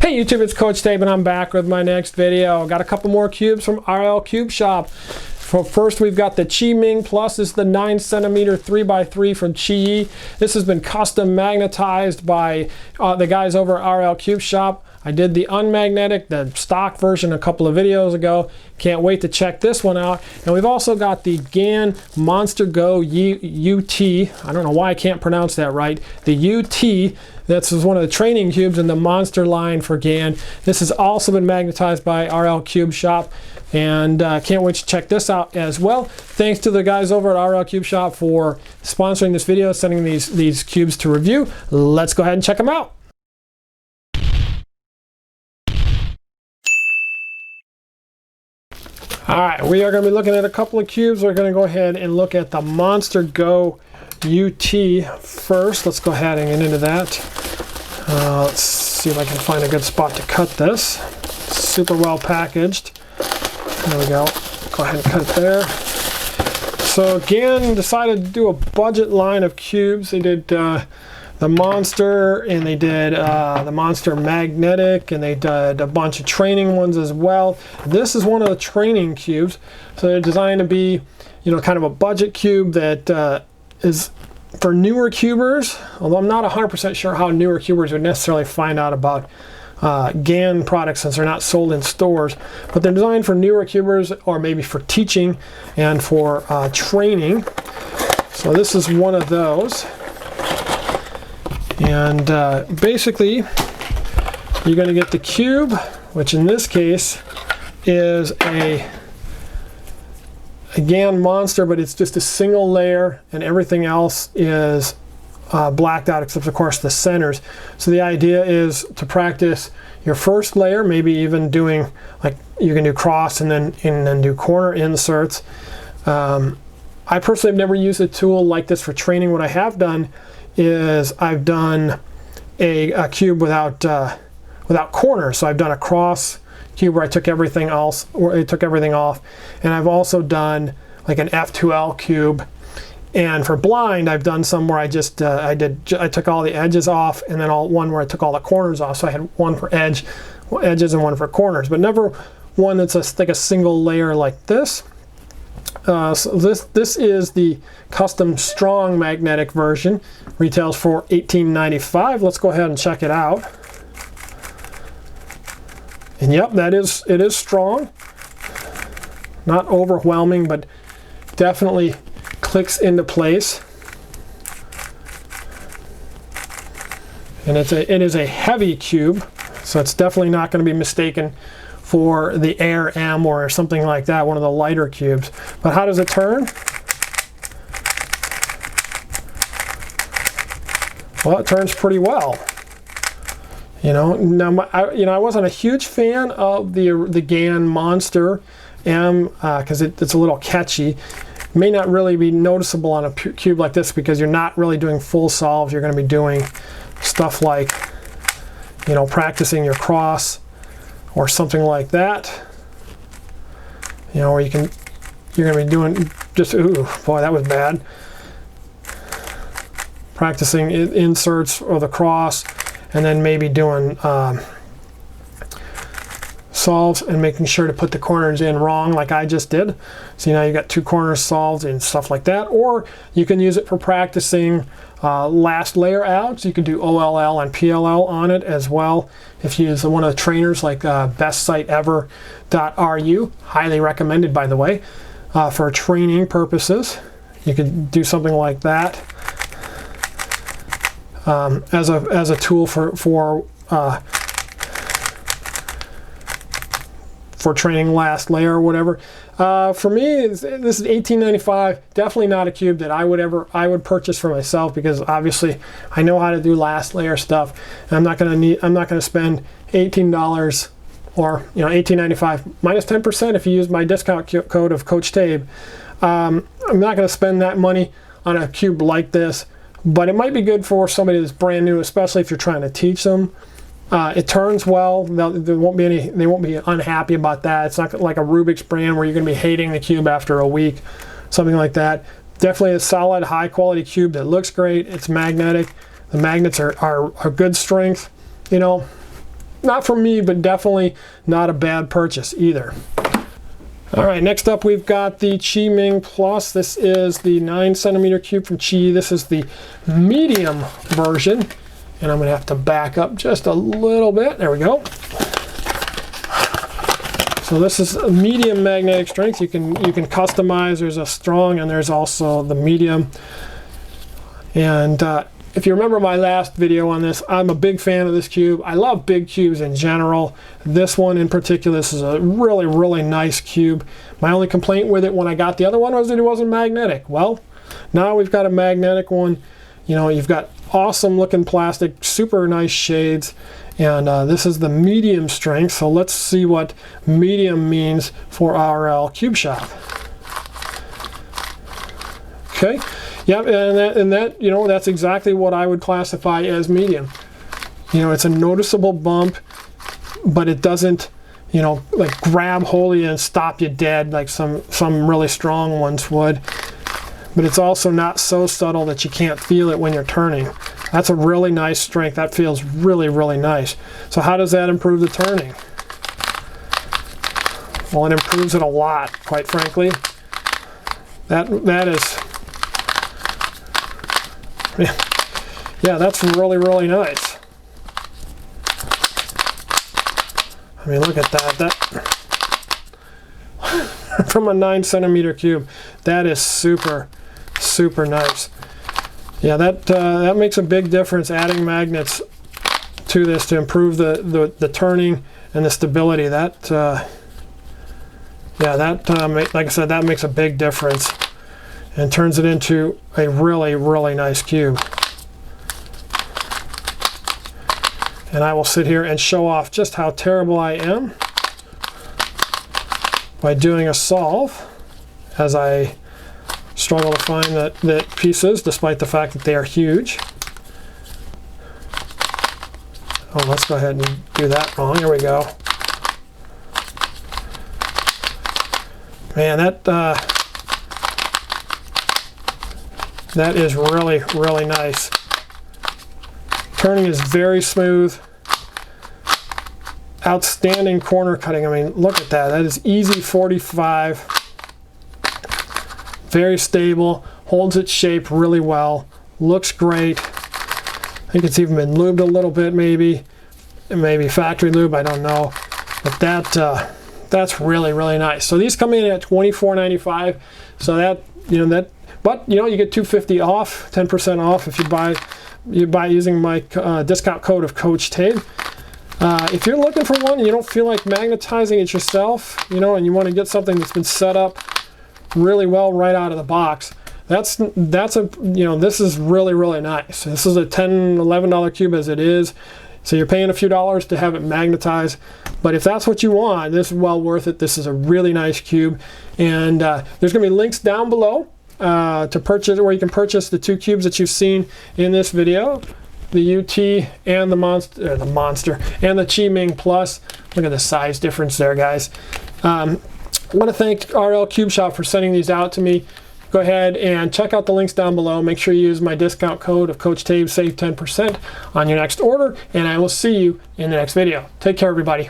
Hey YouTube, it's Coach Dave and I'm back with my next video. Got a couple more cubes from RLCubeShop. First we've got the Qimeng Plus. This is the 9cm 3x3 from Qiyi. This has been custom magnetized by the guys over at RLCubeShop. I did the unmagnetic, the stock version a couple of videos ago. Can't wait to check this one out. And we've also got the GAN Monster Go UT. I don't know why I can't pronounce that right. The UT. This is one of the training cubes in the Monster line for GAN. This has also been magnetized by RLCubeShop. And can't wait to check this out as well. Thanks to the guys over at RLCubeShop for sponsoring this video, sending these cubes to review. Let's go ahead and check them out. Alright, we are going to be looking at a couple of cubes. We're going to go ahead and look at the Monster Go UT first. Let's go ahead and get into that. Let's see if I can find a good spot to cut this. Super well packaged. There we go. Go ahead and cut it there. So again, decided to do a budget line of cubes. They did the Monster, and they did the Monster Magnetic, and they did a bunch of training ones as well. This is one of the training cubes. So they're designed to be, you know, kind of a budget cube that is for newer cubers, although I'm not 100% sure how newer cubers would necessarily find out about GAN products since they're not sold in stores, but they're designed for newer cubers or maybe for teaching and for training. So this is one of those. And basically you're going to get the cube, which in this case is a GAN Monster, but it's just a single layer and everything else is blacked out except of course the centers. So the idea is to practice your first layer, maybe even doing, like, you can do cross and then do corner inserts. I personally have never used a tool like this for training. What I have done is I've done a cube without corners. So I've done a cross cube where I took everything else, or I took everything off, and I've also done like an F2L cube. And for blind, I've done some where I just I took all the edges off, and then one where I took all the corners off. So I had one for edges and one for corners, but never one that's like a single layer like this. So this is the custom strong magnetic version. Retails for $18.95. Let's go ahead and check it out. And yep, it is strong. Not overwhelming, but definitely clicks into place. And it is a heavy cube, so it's definitely not going to be mistaken for the Air M or something like that, one of the lighter cubes. But how does it turn? Well, it turns pretty well. You know, now I wasn't a huge fan of the GAN Monster M because it's a little catchy. May not really be noticeable on a cube like this because you're not really doing full solves. You're going to be doing stuff like, you know, practicing your cross or something like that. You know, where you're going to be doing just, ooh, boy, that was bad. Practicing inserts or the cross, and then maybe doing solves and making sure to put the corners in wrong like I just did. So now you got two corners solved and stuff like that. Or you can use it for practicing last layer outs. You can do OLL and PLL on it as well. If you use one of the trainers like bestsiteever.ru, highly recommended by the way, for training purposes. You could do something like that as a tool for training last layer or whatever. For me, this is $18.95. Definitely not a cube that I would purchase for myself, because obviously I know how to do last layer stuff, and I'm not going to spend $18 or, you know, $18.95 minus 10% if you use my discount code of Coach Tabe. I'm not going to spend that money on a cube like this, but it might be good for somebody that's brand new, especially if you're trying to teach them. It turns well. They won't be unhappy about that. It's not like a Rubik's brand where you're going to be hating the cube after a week, something like that. Definitely a solid, high quality cube that looks great. It's magnetic. The magnets are good strength. You know, not for me, but definitely not a bad purchase either. All right, next up we've got the Qimeng Plus. This is the 9cm cube from Qiyi. This is the medium version, and I'm gonna have to back up just a little bit. There we go. So this is a medium magnetic strength. You can customize. There's a strong and there's also the medium. And if you remember my last video on this, I'm a big fan of this cube. I love big cubes in general. This one in particular, this is a really, really nice cube. My only complaint with it when I got the other one was that it wasn't magnetic. Well, now we've got a magnetic one. You know, you've got awesome looking plastic, super nice shades, and this is the medium strength. So let's see what medium means for RLCubeShop. Okay. Yep, and that, you know, that's exactly what I would classify as medium. You know, it's a noticeable bump, but it doesn't, you know, like grab hold of you and stop you dead like some really strong ones would. But it's also not so subtle that you can't feel it when you're turning. That's a really nice strength. That feels really, really nice. So how does that improve the turning? Well, it improves it a lot, quite frankly. That is... Yeah, that's really, really nice. I mean, look at that. From a 9cm cube, that is super, super nice. Yeah, that makes a big difference, adding magnets to this to improve the turning and the stability. That, yeah, that like I said, that makes a big difference and turns it into a really, really nice cube. And I will sit here and show off just how terrible I am by doing a solve as I struggle to find the pieces, despite the fact that they are huge. Oh, let's go ahead and do that wrong. Here we go. Man, that is really, really nice. Turning is very smooth. Outstanding corner cutting. I mean, look at that. That is easy 45. Very stable. Holds its shape really well. Looks great. I think it's even been lubed a little bit, maybe. Maybe factory lube, I don't know. But that's really, really nice. So these come in at $24.95. So that, you know, that. But you know, you get $2.50 off, 10% off if you buy using my discount code of Coach Tabe. If you're looking for one and you don't feel like magnetizing it yourself, you know, and you want to get something that's been set up really well right out of the box, that's a, you know, this is really, really nice. This is a $10, $11 cube as it is. So you're paying a few dollars to have it magnetized, but if that's what you want, this is well worth it. This is a really nice cube, and there's going to be links down below to purchase, where you can purchase the two cubes that you've seen in this video, the UT and the monster and the Qimeng Plus. Look at the size difference there, guys. I want to thank RLCubeShop for sending these out to me. Go ahead and check out the links down below. Make sure you use my discount code of Coach Tabe, save 10% on your next order, and I will see you in the next video. Take care, everybody.